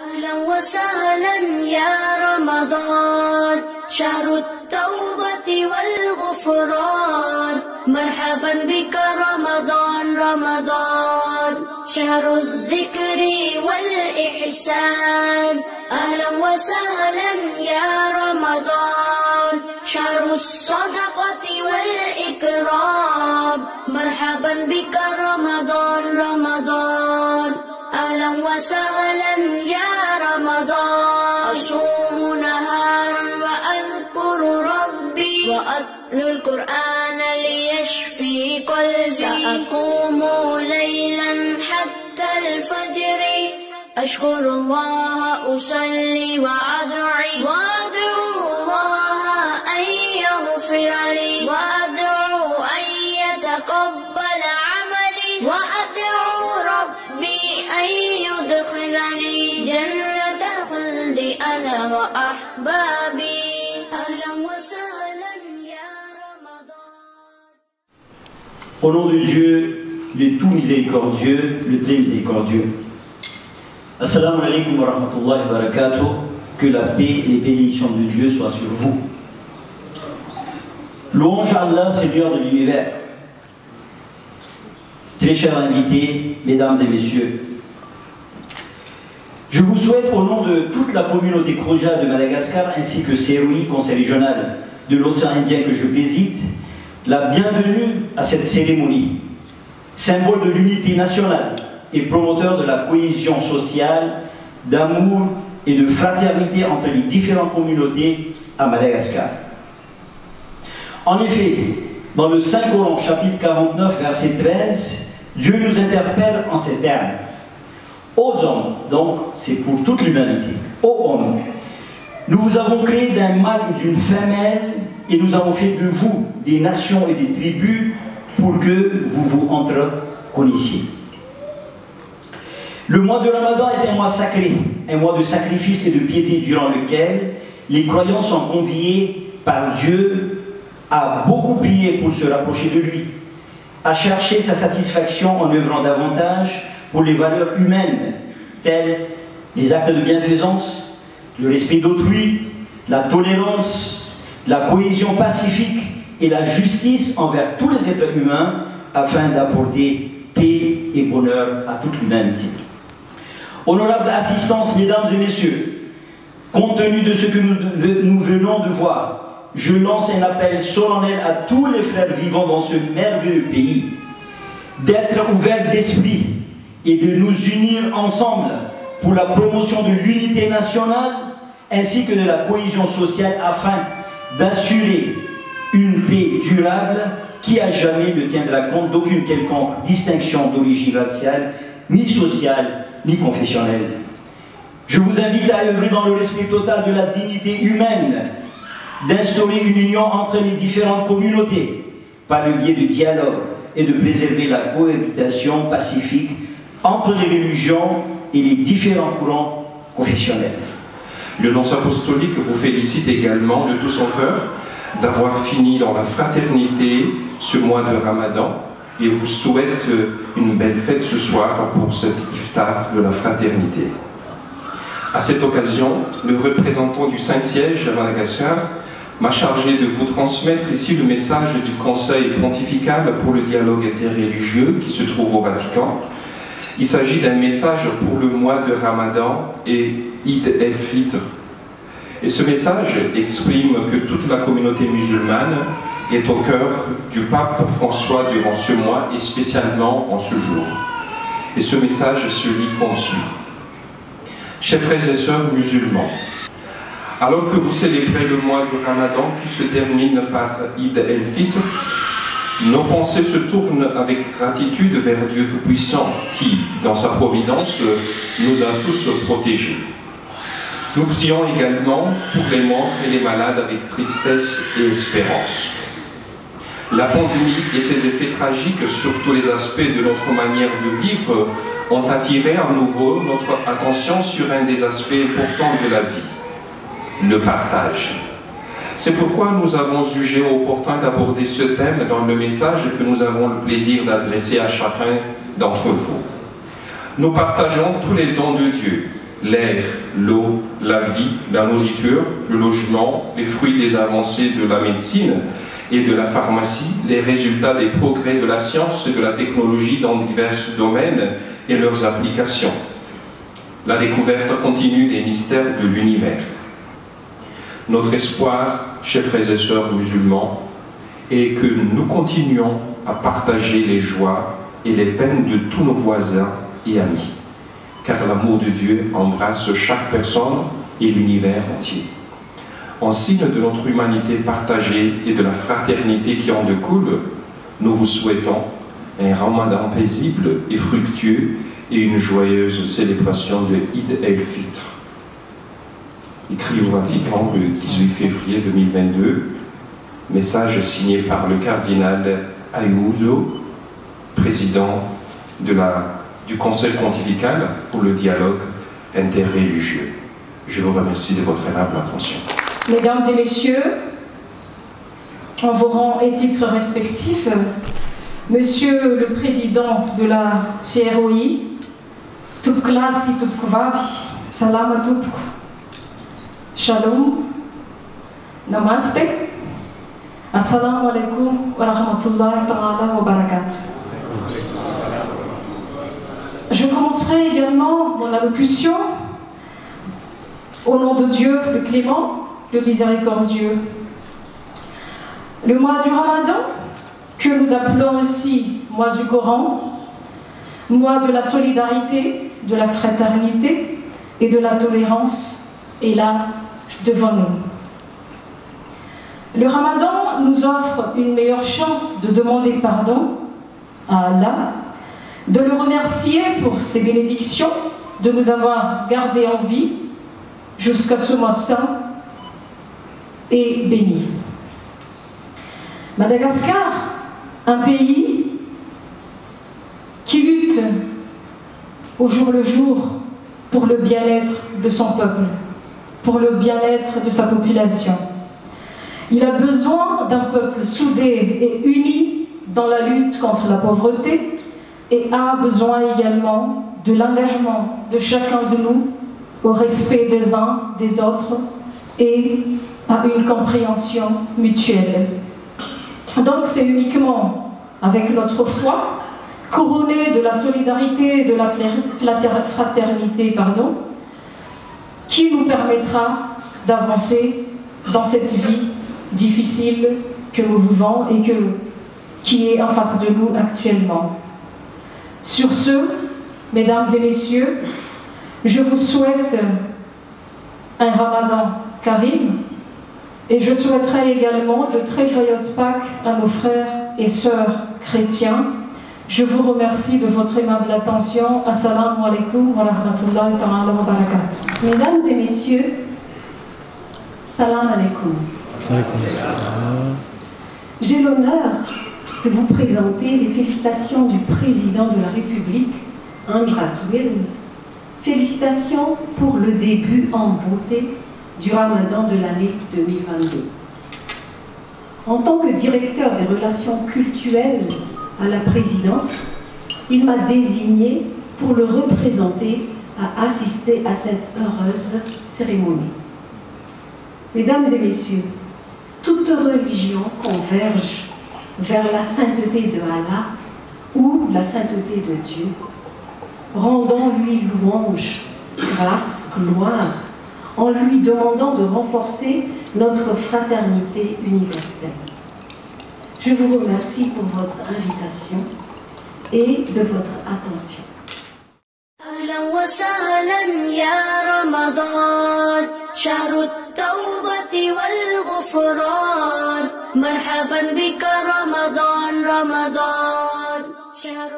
أهلا وسهلا يا رمضان شهر التوبة والغفران مرحبا بك رمضان رمضان شهر الذكر والإحسان أهلا وسهلا يا رمضان شهر الصدقة والإكرام مرحبا بك رمضان رمضان أهلا وسهلا يا رمضان أصوم نهارا وأذكر ربي وأتلو القرآن ليشفي قلبي سأقوم ليلا حتى الفجر أشكر الله أصلي وأدعو الله أن يغفر لي وأدعو أن يتقبل عملي وأدعو ربي أن يدخلني جنة الخلد أنا وأحبابي أهلا وسهلا يا رمضان. Au nom de Dieu, le tout miséricordieux, le très miséricordieux. Assalamu alaikum wa rahmatullahi wa barakatuh. Que la paix et les bénédictions de Dieu soient sur vous. Louange à Allah, Seigneur de l'univers. Très chers invités, mesdames et messieurs, je vous souhaite au nom de toute la communauté Kroja de Madagascar ainsi que CEROI, Conseil régional de l'océan Indien que je préside, la bienvenue à cette cérémonie, symbole de l'unité nationale et promoteur de la cohésion sociale, d'amour et de fraternité entre les différentes communautés à Madagascar. En effet, dans le Saint-Coran, chapitre 49, verset 13, Dieu nous interpelle en ces termes. Ô hommes, donc c'est pour toute l'humanité, ô hommes, nous vous avons créé d'un mâle et d'une femelle et nous avons fait de vous des nations et des tribus pour que vous vous entre-connaissiez. Le mois de Ramadan est un mois sacré, un mois de sacrifice et de piété durant lequel les croyants sont conviés par Dieu à beaucoup prier pour se rapprocher de lui, à chercher sa satisfaction en œuvrant davantage pour les valeurs humaines, telles les actes de bienfaisance, le respect d'autrui, la tolérance, la cohésion pacifique et la justice envers tous les êtres humains afin d'apporter paix et bonheur à toute l'humanité. Honorable assistance, mesdames et messieurs, compte tenu de ce que nous venons de voir, je lance un appel solennel à tous les frères vivants dans ce merveilleux pays d'être ouverts d'esprit et de nous unir ensemble pour la promotion de l'unité nationale ainsi que de la cohésion sociale afin d'assurer une paix durable qui à jamais ne tiendra compte d'aucune quelconque distinction d'origine raciale, ni sociale, ni confessionnelle. Je vous invite à œuvrer dans le respect total de la dignité humaine, d'instaurer une union entre les différentes communautés par le biais de dialogue et de préserver la cohabitation pacifique entre les religions et les différents courants confessionnels. Le nonce apostolique vous félicite également de tout son cœur d'avoir fini dans la fraternité ce mois de Ramadan et vous souhaite une belle fête ce soir pour cet iftar de la fraternité. À cette occasion, le représentant du Saint-Siège à Madagascar m'a chargé de vous transmettre ici le message du Conseil pontifical pour le dialogue interreligieux qui se trouve au Vatican. Il s'agit d'un message pour le mois de Ramadan et Eid el-Fitr. Et ce message exprime que toute la communauté musulmane est au cœur du pape François durant ce mois et spécialement en ce jour. Et ce message se lit comme suit. Chers frères et sœurs musulmans, alors que vous célébrez le mois du Ramadan qui se termine par Eid el-Fitr, nos pensées se tournent avec gratitude vers Dieu Tout-Puissant qui, dans sa providence, nous a tous protégés. Nous prions également pour les morts et les malades avec tristesse et espérance. La pandémie et ses effets tragiques sur tous les aspects de notre manière de vivre ont attiré à nouveau notre attention sur un des aspects importants de la vie, le partage. C'est pourquoi nous avons jugé opportun d'aborder ce thème dans le message que nous avons le plaisir d'adresser à chacun d'entre vous. Nous partageons tous les dons de Dieu, l'air, l'eau, la vie, la nourriture, le logement, les fruits des avancées de la médecine et de la pharmacie, les résultats des progrès de la science et de la technologie dans divers domaines et leurs applications, la découverte continue des mystères de l'univers. Notre espoir, chers frères et sœurs musulmans, est que nous continuions à partager les joies et les peines de tous nos voisins et amis, car l'amour de Dieu embrasse chaque personne et l'univers entier. En signe de notre humanité partagée et de la fraternité qui en découle, nous vous souhaitons un ramadan paisible et fructueux et une joyeuse célébration de Eid el-Fitr. Écrit au Vatican le 18 février 2022, message signé par le cardinal Ayuso, président du Conseil pontifical pour le dialogue interreligieux. Je vous remercie de votre aimable attention. Mesdames et messieurs, en vos rangs et titres respectifs, Monsieur le Président de la CROI, toute classe et toute kvavi, salam à tous, shalom, namaste, assalamu alaikum wa rahmatullahi ta'ala wa barakatuh. Je commencerai également mon allocution au nom de Dieu, le clément, le miséricordieux. Le mois du Ramadan, que nous appelons aussi mois du Coran, mois de la solidarité, de la fraternité et de la tolérance, est là devant nous. Le Ramadan nous offre une meilleure chance de demander pardon à Allah, de le remercier pour ses bénédictions, de nous avoir gardés en vie jusqu'à ce mois saint et béni. Madagascar, un pays qui lutte au jour le jour pour le bien-être de son peuple, pour le bien-être de sa population. Il a besoin d'un peuple soudé et uni dans la lutte contre la pauvreté et a besoin également de l'engagement de chacun de nous au respect des uns des autres et à une compréhension mutuelle. Donc c'est uniquement avec notre foi, couronnée de la solidarité et de la fraternité, qui nous permettra d'avancer dans cette vie difficile que nous vivons et qui est en face de nous actuellement. Sur ce, mesdames et messieurs, je vous souhaite un Ramadan Karim et je souhaiterais également de très joyeuses Pâques à nos frères et sœurs chrétiens. Je vous remercie de votre aimable attention. Assalamu alaikum wa rahmatullahi ta'ala wa barakatuh. Mesdames et messieurs, salam alaikum. J'ai l'honneur de vous présenter les félicitations du président de la République, Andras Wilm. Félicitations pour le début en beauté du Ramadan de l'année 2022. En tant que directeur des relations culturelles à la présidence, il m'a désigné pour le représenter à assister à cette heureuse cérémonie. Mesdames et messieurs, toute religion converge vers la sainteté de Allah ou la sainteté de Dieu. Rendons-lui louange, grâce, gloire, en lui demandant de renforcer notre fraternité universelle. Je vous remercie pour votre invitation et de votre attention. أهلا وسهلا يا رمضان شهر التوبة والغفران مرحبا بك رمضان رمضان شهر